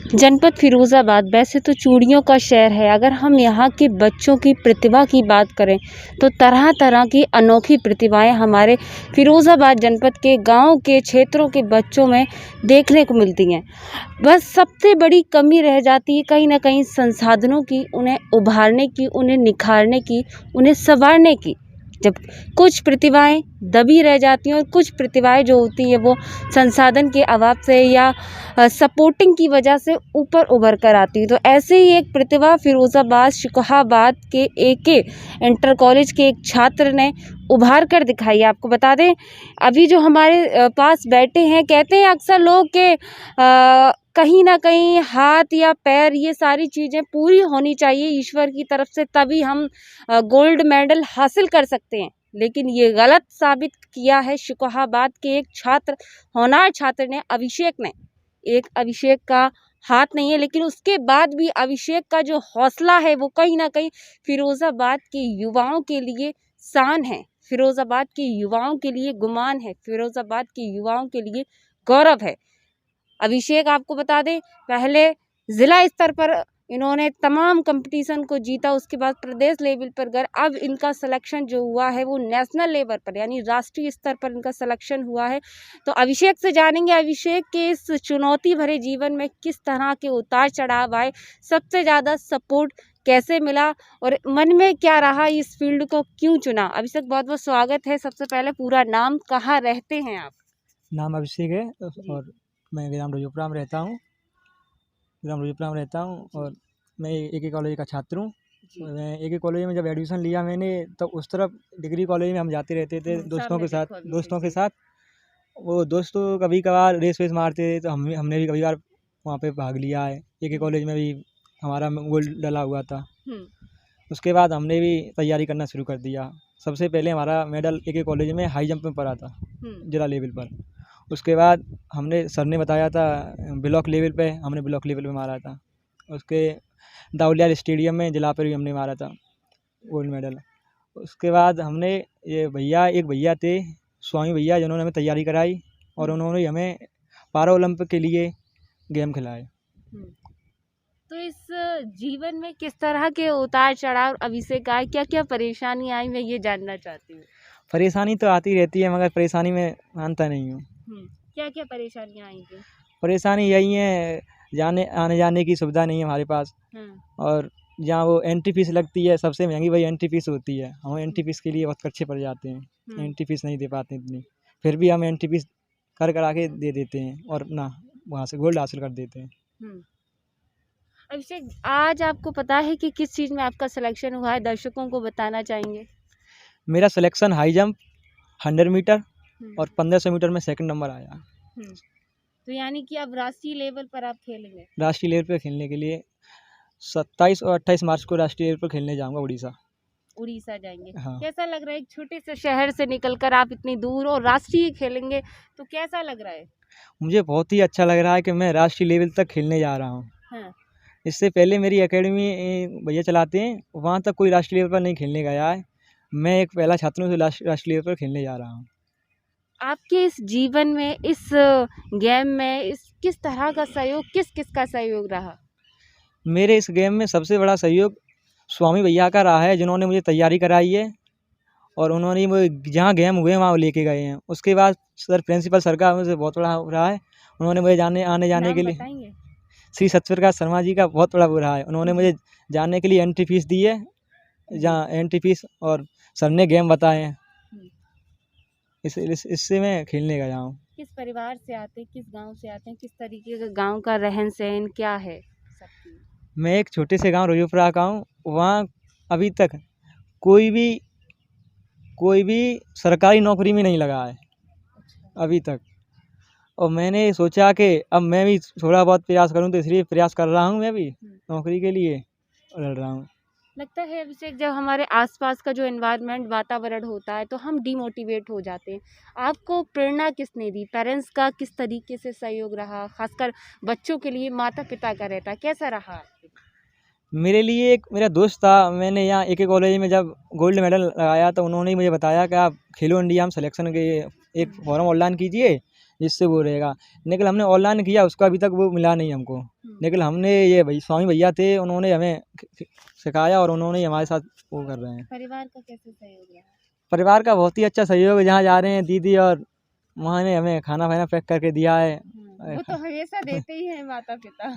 जनपद फिरोज़ाबाद वैसे तो चूड़ियों का शहर है। अगर हम यहाँ के बच्चों की प्रतिभा की बात करें तो तरह-तरह की अनोखी प्रतिभाएँ हमारे फिरोज़ाबाद जनपद के गाँव के क्षेत्रों के बच्चों में देखने को मिलती हैं। बस सबसे बड़ी कमी रह जाती है कहीं न कहीं संसाधनों की, उन्हें उभारने की, उन्हें निखारने की, उन्हें सँवारने की। जब कुछ प्रतिभाएँ दबी रह जाती हैं और कुछ प्रतिभाएँ जो होती हैं वो संसाधन के अभाव से या सपोर्टिंग की वजह से ऊपर उभर कर आती है। तो ऐसे ही एक प्रतिभा फिरोज़ाबाद शिकोहाबाद के एके इंटर कॉलेज के एक छात्र ने उभार कर दिखाई है। आपको बता दें अभी जो हमारे पास बैठे हैं, कहते हैं अक्सर लोग कि कहीं न कहीं हाथ या पैर ये सारी चीज़ें पूरी होनी चाहिए ईश्वर की तरफ से, तभी हम गोल्ड मेडल हासिल कर सकते हैं। लेकिन ये गलत साबित किया है शिकोहाबाद के एक छात्र, होनहार छात्र ने, अभिषेक ने। एक अभिषेक का हाथ नहीं है, लेकिन उसके बाद भी अभिषेक का जो हौसला है वो कहीं न कहीं फिरोज़ाबाद के युवाओं के लिए शान है, फिरोज़ाबाद के युवाओं के लिए गुमान है, फिरोज़ाबाद के युवाओं के लिए गौरव है। अभिषेक आपको बता दें पहले ज़िला स्तर पर इन्होंने तमाम कंपटीशन को जीता, उसके बाद प्रदेश लेवल पर गए। अब इनका सिलेक्शन जो हुआ है वो नेशनल लेवल पर यानी राष्ट्रीय स्तर पर इनका सिलेक्शन हुआ है। तो अभिषेक से जानेंगे अभिषेक के इस चुनौती भरे जीवन में किस तरह के उतार चढ़ाव आए, सबसे ज़्यादा सपोर्ट कैसे मिला और मन में क्या रहा, इस फील्ड को क्यों चुना। अभिषेक बहुत बहुत स्वागत है। सबसे पहले पूरा नाम, कहाँ रहते हैं आप? नाम अभिषेक है और मैं ग्राम रजोपुरा में रहता हूँ। और मैं एके कॉलेज का छात्र हूँ। मैं एके कॉलेज में जब एडमिशन लिया मैंने, तब उस तरफ डिग्री कॉलेज में हम जाते रहते थे दोस्तों के साथ। वो दोस्त तो कभी कभार रेस वेस मारते थे, तो हमने भी कभी बार वहाँ पे भाग लिया है। एके कॉलेज में भी हमारा गोल्ड डला हुआ था। उसके बाद हमने भी तैयारी करना शुरू कर दिया। सबसे पहले हमारा मेडल एके कॉलेज में हाई जंप में पड़ा था, जिला लेवल पर। उसके बाद हमने सर ने बताया था ब्लॉक लेवल पे, हमने ब्लॉक लेवल पे मारा था। उसके दाऊलियाल स्टेडियम में जिला पर भी हमने मारा था गोल्ड मेडल। उसके बाद हमने एक भैया थे स्वामी भैया, जिन्होंने हमें तैयारी कराई और उन्होंने हमें पारा ओलंपिक के लिए गेम खिलाए। तो इस जीवन में किस तरह के उतार चढ़ाव अभिषेक आए, क्या क्या परेशानी आई, मैं ये जानना चाहती हूँ। परेशानी तो आती रहती है, मगर परेशानी में मानता नहीं हूँ। क्या क्या परेशानियाँ आई थी? परेशानी यही है, आने जाने की सुविधा नहीं है हमारे पास। और जहाँ वो एंट्री फीस लगती है, सबसे महंगी वही एंट्री फीस होती है। हम एंट्री फीस के लिए बहुत खर्चे पड़ जाते हैं। एंट्री फीस नहीं दे पाते इतनी, फिर भी हम एंट्री फीस करा के दे देते हैं और अपना वहाँ से गोल्ड हासिल कर देते हैं। अभिषेक, आज आपको पता है कि किस चीज़ में आपका सिलेक्शन हुआ है, दर्शकों को बताना चाहेंगे? मेरा सिलेक्शन हाई जंप 100 मीटर और 1500 मीटर में सेकंड नंबर आया। तो यानी कि अब राष्ट्रीय लेवल पर आप खेलेंगे? राष्ट्रीय लेवल पर खेलने के लिए 27 और 28 मार्च को राष्ट्रीय लेवल पर खेलने जाऊँगा उड़ीसा जाएंगे। हाँ। कैसा लग रहा है एक छोटे से शहर से निकलकर आप इतनी दूर और राष्ट्रीय खेलेंगे, तो कैसा लग रहा है? मुझे बहुत ही अच्छा लग रहा है कि मैं राष्ट्रीय लेवल तक खेलने जा रहा हूँ। इससे पहले मेरी एकेडमी भैया चलाते हैं, वहाँ तक कोई राष्ट्रीय लेवल पर नहीं खेलने गया है। मैं एक पहला छात्र हूँ जो राष्ट्रीय लेवल पर खेलने जा रहा हूँ। आपके इस जीवन में, इस गेम में, इस किस तरह का सहयोग, किस का सहयोग रहा? मेरे इस गेम में सबसे बड़ा सहयोग स्वामी भैया का रहा है, जिन्होंने मुझे तैयारी कराई है और उन्होंने मुझे जहाँ गेम हुए वहाँ लेके गए हैं। उसके बाद प्रिंसिपल सर का मुझे बहुत बड़ा रहा है। उन्होंने मुझे आने जाने के लिए श्री सत्यप्रकाश शर्मा जी का बहुत बड़ा वो रहा है। उन्होंने मुझे जाने के लिए एंट्री फीस दी है, जहाँ एंट्री फीस और सर ने गेम बताए हैं। इससे मैं खेलने गया हूँ। किस परिवार से आते हैं, किस गांव से आते हैं, किस तरीके का गांव का रहन सहन क्या है? मैं एक छोटे से गांव रजोपुरा का हूँ। वहाँ अभी तक कोई भी सरकारी नौकरी में नहीं लगा है अभी तक। और मैंने सोचा कि अब मैं भी थोड़ा बहुत प्रयास करूं, तो इसलिए प्रयास कर रहा हूं। मैं भी नौकरी के लिए लड़ रहा हूं। लगता है अभिषेक, जब हमारे आसपास का जो एनवायरनमेंट, वातावरण होता है तो हम डीमोटिवेट हो जाते हैं। आपको प्रेरणा किसने दी? पेरेंट्स का किस तरीके से सहयोग रहा? खासकर बच्चों के लिए माता पिता का रहता, कैसा रहा? मेरे लिए एक मेरा दोस्त था। मैंने यहाँ एके कॉलेज में जब गोल्ड मेडल लगाया तो उन्होंने मुझे बताया कि आप खेलो इंडिया में सिलेक्शन के एक फॉर्म ऑनलाइन कीजिए, जिससे वो रहेगा। लेकिन हमने ऑनलाइन किया, उसका अभी तक वो मिला नहीं हमको। लेकिन हमने ये भाई स्वामी भैया थे, उन्होंने हमें सिखाया और उन्होंने ही हमारे साथ वो कर रहे हैं। परिवार का कैसे सहयोग रहा? परिवार का बहुत ही अच्छा सहयोग है, जहाँ जा रहे हैं दीदी और वहाँ ने हमें खाना वाना पैक करके दिया है। वो तो हमेशा देते ही हैं माता पिता।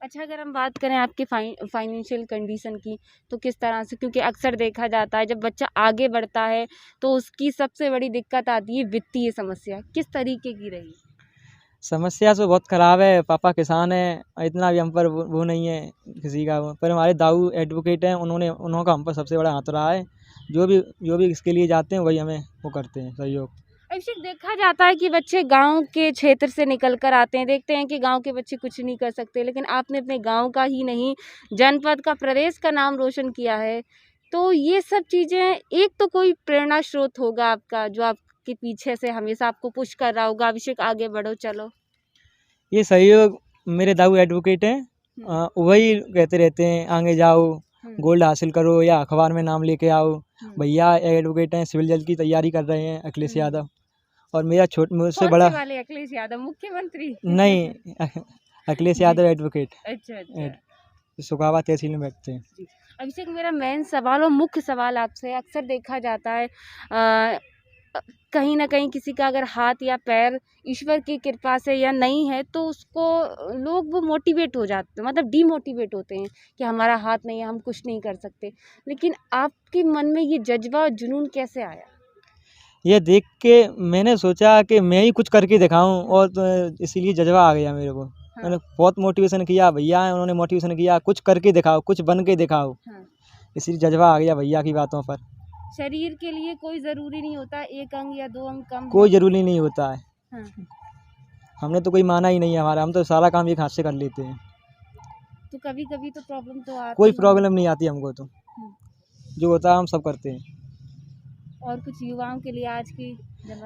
अच्छा, अगर हम बात करें आपके फाइनेंशियल कंडीशन की, तो किस तरह से, क्योंकि अक्सर देखा जाता है जब बच्चा आगे बढ़ता है तो उसकी सबसे बड़ी दिक्कत आती है वित्तीय समस्या, किस तरीके की रही? समस्या तो बहुत ख़राब है, पापा किसान हैं, इतना भी हम पर वो नहीं है किसी का वो, पर हमारे दाऊ एडवोकेट हैं, उन्होंने हम पर सबसे बड़ा हाथ रहा है। जो भी इसके लिए जाते हैं वही हमें वो करते हैं सहयोग। अभिषेक, देखा जाता है कि बच्चे गांव के क्षेत्र से निकल कर आते हैं, देखते हैं कि गांव के बच्चे कुछ नहीं कर सकते, लेकिन आपने अपने गांव का ही नहीं, जनपद का, प्रदेश का नाम रोशन किया है। तो ये सब चीज़ें, एक तो कोई प्रेरणा स्रोत होगा आपका जो आपके पीछे से हमेशा आपको पुश कर रहा होगा, अभिषेक आगे बढ़ो चलो। ये सहयोग मेरे दाऊ एडवोकेट हैं, वही कहते रहते हैं आगे जाओ, गोल्ड हासिल करो या अखबार में नाम लेके आओ। भैया एडवोकेट हैं, सिविल जज की तैयारी कर रहे हैं, अखिलेश यादव। और मेरा मुझसे बड़ा वाले अखिलेश यादव मुख्यमंत्री? नहीं, अखिलेश यादव एडवोकेट, अच्छा। सुखावा तहसील में बैठते हैं। अभिषेक, मेरा मेन सवाल और मुख्य सवाल आपसे, अक्सर देखा जाता है कहीं ना कहीं किसी का अगर हाथ या पैर ईश्वर की कृपा से या नहीं है तो उसको लोग वो मोटिवेट हो जाते हैं, मतलब डीमोटिवेट होते हैं कि हमारा हाथ नहीं है, हम कुछ नहीं कर सकते। लेकिन आपके मन में ये जज्बा और जुनून कैसे आया? ये देख के मैंने सोचा कि मैं ही कुछ करके दिखाऊं, और तो इसीलिए जज्बा आ गया मेरे को। मैंने बहुत मोटिवेशन किया, भैया हैं उन्होंने मोटिवेशन किया, कुछ करके दिखाओ, कुछ बन के दिखाओ। इसलिए जज्बा आ गया भैया की बातों पर। शरीर के लिए कोई ज़रूरी नहीं होता एक अंग या 2 अंग कम, कोई ज़रूरी नहीं होता है। हाँ। हमने तो कोई माना ही नहीं है हमारा, हम तो सारा काम एक हाथ से कर लेते हैं। तो कभी कभी तो प्रॉब्लम तो आती कोई है। प्रॉब्लम नहीं आती हमको तो, जो होता है हम सब करते हैं। और कुछ युवाओं के लिए आज की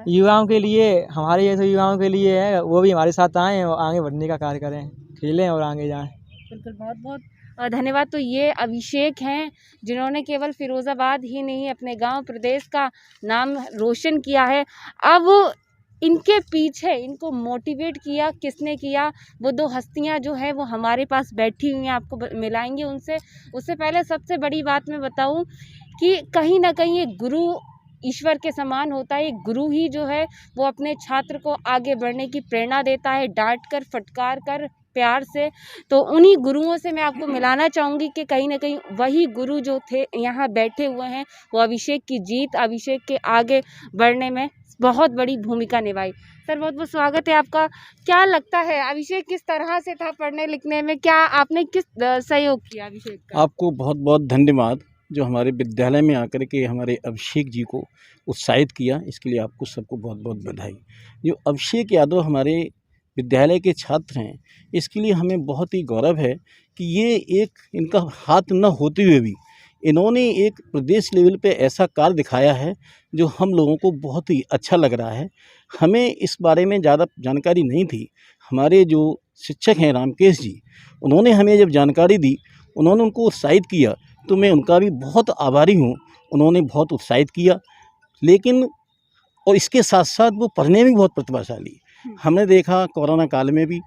युवाओं के लिए, हमारे जैसे युवाओं के लिए है, वो भी हमारे साथ आएँ और आगे बढ़ने का कार्य करें, खेलें और आगे जाएं। बिल्कुल, बहुत बहुत धन्यवाद। तो ये अभिषेक हैं जिन्होंने केवल फिरोज़ाबाद ही नहीं अपने गांव प्रदेश का नाम रोशन किया है। अब इनके पीछे इनको मोटिवेट किया किसने किया, वो 2 हस्तियां जो है वो हमारे पास बैठी हुई हैं, आपको मिलाएंगे उनसे। उससे पहले सबसे बड़ी बात मैं बताऊं कि कहीं ना कहीं एक गुरु ईश्वर के समान होता है। एक गुरु ही जो है वो अपने छात्र को आगे बढ़ने की प्रेरणा देता है, डांट कर, फटकार कर, प्यार से। तो उन्हीं गुरुओं से मैं आपको मिलाना चाहूँगी कि कहीं ना कहीं वही गुरु जो थे यहाँ बैठे हुए हैं, वो अभिषेक की जीत, अभिषेक के आगे बढ़ने में बहुत बड़ी भूमिका निभाई। सर, बहुत बहुत स्वागत है आपका। क्या लगता है अभिषेक किस तरह से था पढ़ने लिखने में, क्या आपने किस सहयोग किया अभिषेक का? आपको बहुत बहुत धन्यवाद जो हमारे विद्यालय में आकर के हमारे अभिषेक जी को उत्साहित किया, इसके लिए आपको सबको बहुत बहुत बधाई। जो अभिषेक यादव हमारे विद्यालय के छात्र हैं, इसके लिए हमें बहुत ही गौरव है कि ये एक इनका हाथ न होते हुए भी इन्होंने एक प्रदेश लेवल पे ऐसा कार्य दिखाया है जो हम लोगों को बहुत ही अच्छा लग रहा है। हमें इस बारे में ज़्यादा जानकारी नहीं थी। हमारे जो शिक्षक हैं रामकेश जी, उन्होंने हमें जब जानकारी दी, उन्होंने उनको उत्साहित किया, तो मैं उनका भी बहुत आभारी हूँ। उन्होंने बहुत उत्साहित किया, लेकिन और इसके साथ साथ वो पढ़ने में भी बहुत प्रतिभाशाली। हमने देखा कोरोना काल में भी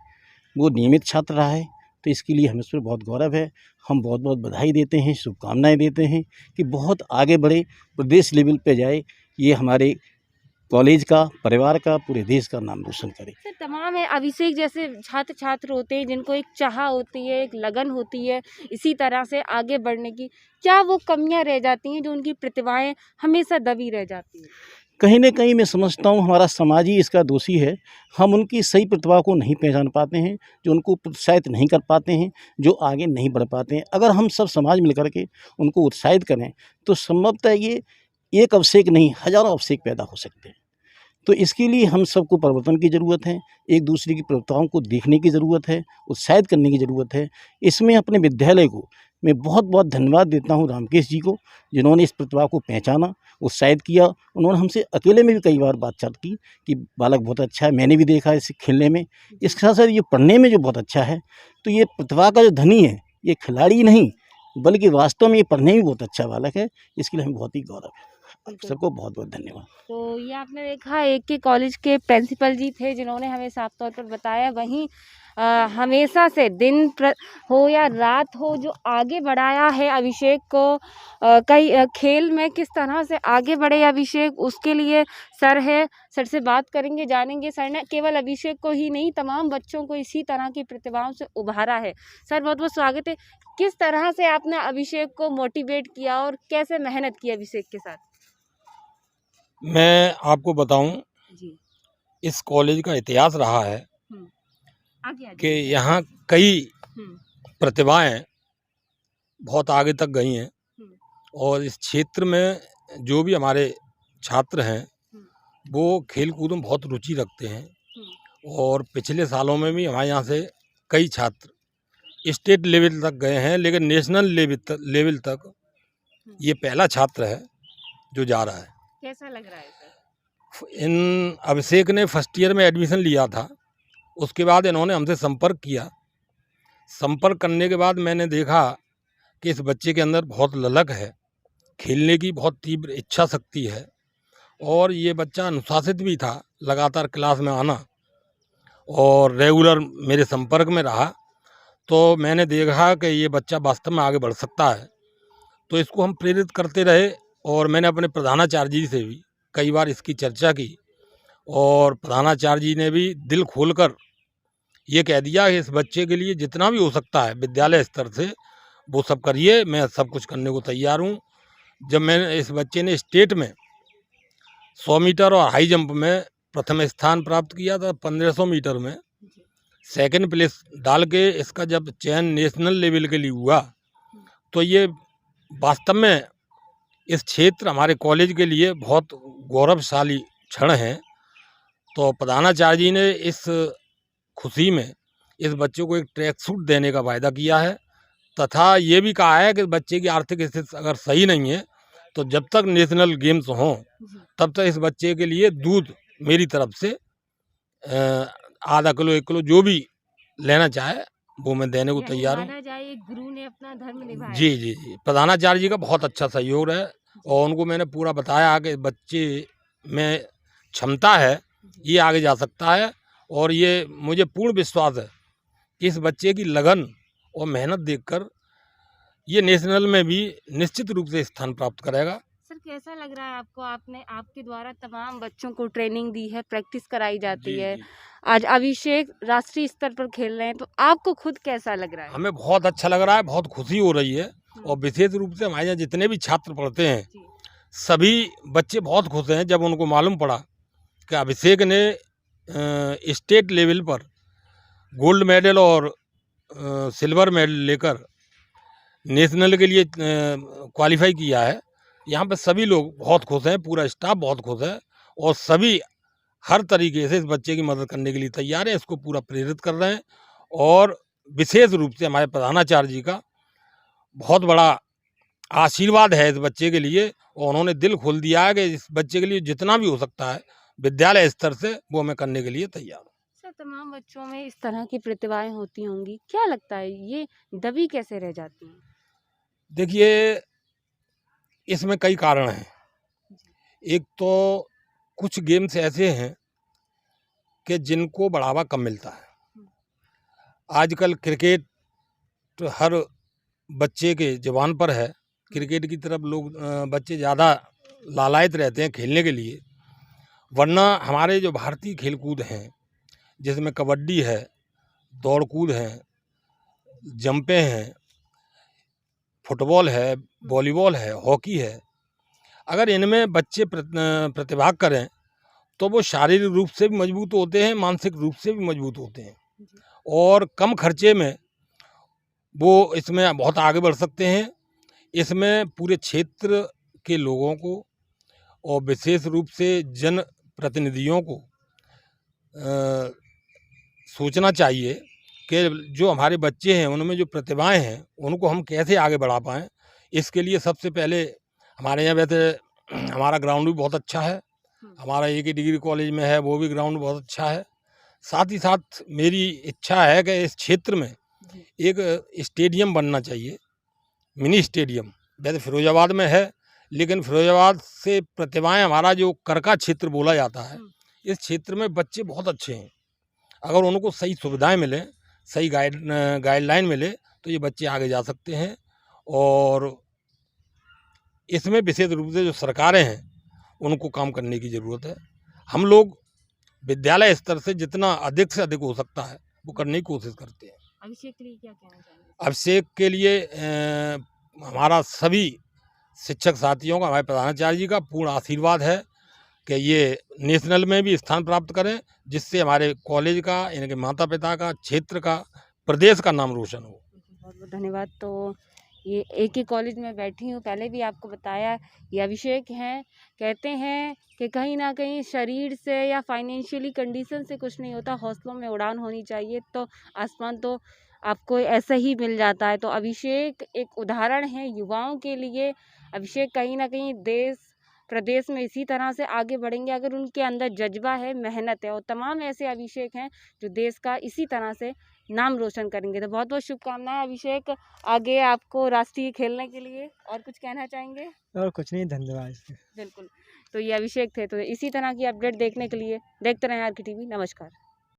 वो नियमित छात्र रहा है, तो इसके लिए हमें उस पर बहुत गौरव है। हम बहुत बहुत बधाई देते हैं, शुभकामनाएं देते हैं कि बहुत आगे बढ़े, प्रदेश लेवल पे जाए, ये हमारे कॉलेज का, परिवार का, पूरे देश का नाम रोशन करे। सर, तमाम है अभिषेक जैसे छात्र होते हैं जिनको एक चाह होती है, एक लगन होती है इसी तरह से आगे बढ़ने की, क्या वो कमियां रह जाती हैं जो उनकी प्रतिभाएं हमेशा दबी रह जाती हैं? कहीं न कहीं मैं समझता हूँ हमारा समाज ही इसका दोषी है। हम उनकी सही प्रतिभा को नहीं पहचान पाते हैं, जो उनको प्रोत्साहित नहीं कर पाते हैं, जो आगे नहीं बढ़ पाते हैं। अगर हम सब समाज मिलकर के उनको उत्साहित करें तो संभवतः ये एक अभिषेक नहीं, हज़ारों अभिषेक पैदा हो सकते हैं। तो इसके लिए हम सबको परिवर्तन की ज़रूरत है, एक दूसरे की प्रतिभाओं को देखने की ज़रूरत है, उत्साहित करने की ज़रूरत है। इसमें अपने विद्यालय को मैं बहुत बहुत धन्यवाद देता हूँ रामकेश जी को, जिन्होंने इस प्रतिभा को पहचाना, उत्साहित किया। उन्होंने हमसे अकेले में भी कई बार बातचीत की कि बालक बहुत अच्छा है, मैंने भी देखा इसे खेलने में, इसके साथ साथ ये पढ़ने में जो बहुत अच्छा है। तो ये प्रतिभा का जो धनी है, ये खिलाड़ी नहीं बल्कि वास्तव में ये पढ़ने में बहुत अच्छा बालक है। इसके लिए हमें बहुत ही गौरव है। आप सबको बहुत बहुत धन्यवाद। तो ये आपने देखा एक के कॉलेज के प्रिंसिपल जी थे जिन्होंने हमें साफ तौर पर बताया। वहीं हमेशा से हो या रात हो जो आगे बढ़ाया है अभिषेक को, कई खेल में किस तरह से आगे बढ़े अभिषेक, उसके लिए सर से बात करेंगे, जानेंगे। सर ने केवल अभिषेक को ही नहीं तमाम बच्चों को इसी तरह की प्रतिभाओं से उभारा है। सर बहुत बहुत स्वागत है। किस तरह से आपने अभिषेक को मोटिवेट किया और कैसे मेहनत की अभिषेक के साथ? मैं आपको बताऊं, जी इस कॉलेज का इतिहास रहा है आगे कि यहाँ कई हम्म प्रतिभाएं बहुत आगे तक गई हैं और इस क्षेत्र में जो भी हमारे छात्र हैं वो खेल कूद में बहुत रुचि रखते हैं और पिछले सालों में भी हमारे यहाँ से कई छात्र स्टेट लेवल तक गए हैं, लेकिन नेशनल लेवल तक ये पहला छात्र है जो जा रहा है। कैसा लग रहा है सर? इन अभिषेक ने फर्स्ट ईयर में एडमिशन लिया था, उसके बाद इन्होंने हमसे संपर्क किया। संपर्क करने के बाद मैंने देखा कि इस बच्चे के अंदर बहुत ललक है, खेलने की बहुत तीव्र इच्छा शक्ति है और ये बच्चा अनुशासित भी था, लगातार क्लास में आना और रेगुलर मेरे संपर्क में रहा। तो मैंने देखा कि ये बच्चा वास्तव में आगे बढ़ सकता है, तो इसको हम प्रेरित करते रहे और मैंने अपने प्रधानाचार्य जी से भी कई बार इसकी चर्चा की और प्रधानाचार्य जी ने भी दिल खोलकर ये कह दिया कि इस बच्चे के लिए जितना भी हो सकता है विद्यालय स्तर से वो सब करिए, मैं सब कुछ करने को तैयार हूँ। जब मैंने इस बच्चे ने स्टेट में 100 मीटर और हाई जंप में प्रथम स्थान प्राप्त किया था, 1500 मीटर में सेकंड प्लेस डाल के इसका जब चयन नेशनल लेवल के लिए हुआ, तो ये वास्तव में इस क्षेत्र हमारे कॉलेज के लिए बहुत गौरवशाली क्षण है। तो प्रधानाचार्य जी ने इस खुशी में इस बच्चे को एक ट्रैक सूट देने का वायदा किया है तथा ये भी कहा है कि बच्चे की आर्थिक स्थिति अगर सही नहीं है तो जब तक नेशनल गेम्स हों तब तक इस बच्चे के लिए दूध मेरी तरफ से आधा किलो 1 किलो जो भी लेना चाहे वो मैं देने को तैयार हूँ। गुरु ने अपना धर्म निभाया। जी जी जी, प्रधानाचार्य जी का बहुत अच्छा सहयोग है और उनको मैंने पूरा बताया कि बच्चे में क्षमता है, ये आगे जा सकता है और ये मुझे पूर्ण विश्वास है कि इस बच्चे की लगन और मेहनत देखकर ये नेशनल में भी निश्चित रूप से स्थान प्राप्त करेगा। सर कैसा लग रहा है आपको? आपके द्वारा तमाम बच्चों को ट्रेनिंग दी है, प्रैक्टिस कराई जाती है, आज अभिषेक राष्ट्रीय स्तर पर खेल रहे हैं, तो आपको खुद कैसा लग रहा है? हमें बहुत अच्छा लग रहा है, बहुत खुशी हो रही है और विशेष रूप से हमारे यहाँ जितने भी छात्र पढ़ते हैं सभी बच्चे बहुत खुश हैं जब उनको मालूम पड़ा कि अभिषेक ने स्टेट लेवल पर गोल्ड मेडल और सिल्वर मेडल लेकर नेशनल के लिए क्वालिफाई किया है। यहाँ पे सभी लोग बहुत खुश हैं, पूरा स्टाफ बहुत खुश है और सभी हर तरीके से इस बच्चे की मदद करने के लिए तैयार है, इसको पूरा प्रेरित कर रहे हैं और विशेष रूप से हमारे प्रधानाचार्य जी का बहुत बड़ा आशीर्वाद है इस बच्चे के लिए और उन्होंने दिल खोल दिया है कि इस बच्चे के लिए जितना भी हो सकता है विद्यालय स्तर से वो मैं करने के लिए तैयार हूँ। सर तमाम बच्चों में इस तरह की प्रतिभाएं होती होंगी, क्या लगता है ये दबी कैसे रह जाती हैं? देखिए, इसमें कई कारण हैं। एक तो कुछ गेम्स ऐसे हैं कि जिनको बढ़ावा कम मिलता है। आजकल क्रिकेट तो हर बच्चे के ज़ुबान पर है, क्रिकेट की तरफ लोग बच्चे ज़्यादा लालायित रहते हैं खेलने के लिए, वरना हमारे जो भारतीय खेलकूद हैं जिसमें कबड्डी है, दौड़ कूद है, जंपें हैं, फुटबॉल है, वॉलीबॉल है, हॉकी है, अगर इनमें बच्चे प्रतिभाग करें तो वो शारीरिक रूप से भी मजबूत होते हैं, मानसिक रूप से भी मजबूत होते हैं और कम खर्चे में वो इसमें बहुत आगे बढ़ सकते हैं। इसमें पूरे क्षेत्र के लोगों को और विशेष रूप से जन प्रतिनिधियों को सोचना चाहिए कि जो हमारे बच्चे हैं उनमें जो प्रतिभाएं हैं उनको हम कैसे आगे बढ़ा पाएँ। इसके लिए सबसे पहले हमारे यहाँ वैसे हमारा ग्राउंड भी बहुत अच्छा है, हमारा एक ही डिग्री कॉलेज में है वो भी ग्राउंड बहुत अच्छा है। साथ ही साथ मेरी इच्छा है कि इस क्षेत्र में एक स्टेडियम बनना चाहिए, मिनी स्टेडियम। वैसे फिरोजाबाद में है लेकिन फिरोजाबाद से प्रतिभाएं हमारा जो करका क्षेत्र बोला जाता है, इस क्षेत्र में बच्चे बहुत अच्छे हैं। अगर उनको सही सुविधाएं मिलें सही गाइडलाइन मिले तो ये बच्चे आगे जा सकते हैं। और इसमें विशेष रूप से जो सरकारें हैं उनको काम करने की ज़रूरत है। हम लोग विद्यालय स्तर से जितना अधिक से अधिक हो सकता है वो करने की कोशिश करते हैं। अभिषेक के लिए क्या कहना चाहेंगे? अभिषेक के लिए हमारा सभी शिक्षक साथियों का, हमारे प्रधानाचार्य जी का पूर्ण आशीर्वाद है कि ये नेशनल में भी स्थान प्राप्त करें, जिससे हमारे कॉलेज का, इनके माता पिता का, क्षेत्र का, प्रदेश का नाम रोशन हो। बहुत बहुत धन्यवाद। तो ये एक ही कॉलेज में बैठी हूँ, पहले भी आपको बताया, ये अभिषेक हैं। कहते हैं कि कहीं ना कहीं शरीर से या फाइनेंशियली कंडीशन से कुछ नहीं होता, हौसलों में उड़ान होनी चाहिए तो आसमान तो आपको ऐसा ही मिल जाता है। तो अभिषेक एक उदाहरण है युवाओं के लिए। अभिषेक कहीं ना कहीं देश प्रदेश में इसी तरह से आगे बढ़ेंगे अगर उनके अंदर जज्बा है, मेहनत है। और तमाम ऐसे अभिषेक हैं जो देश का इसी तरह से नाम रोशन करेंगे। तो बहुत बहुत शुभकामनाएं अभिषेक, आगे आपको राष्ट्रीय खेलने के लिए। और कुछ कहना चाहेंगे? और कुछ नहीं, धन्यवाद। बिल्कुल। तो ये अभिषेक थे। तो इसी तरह की अपडेट देखने के लिए देखते रहें RK TV। नमस्कार।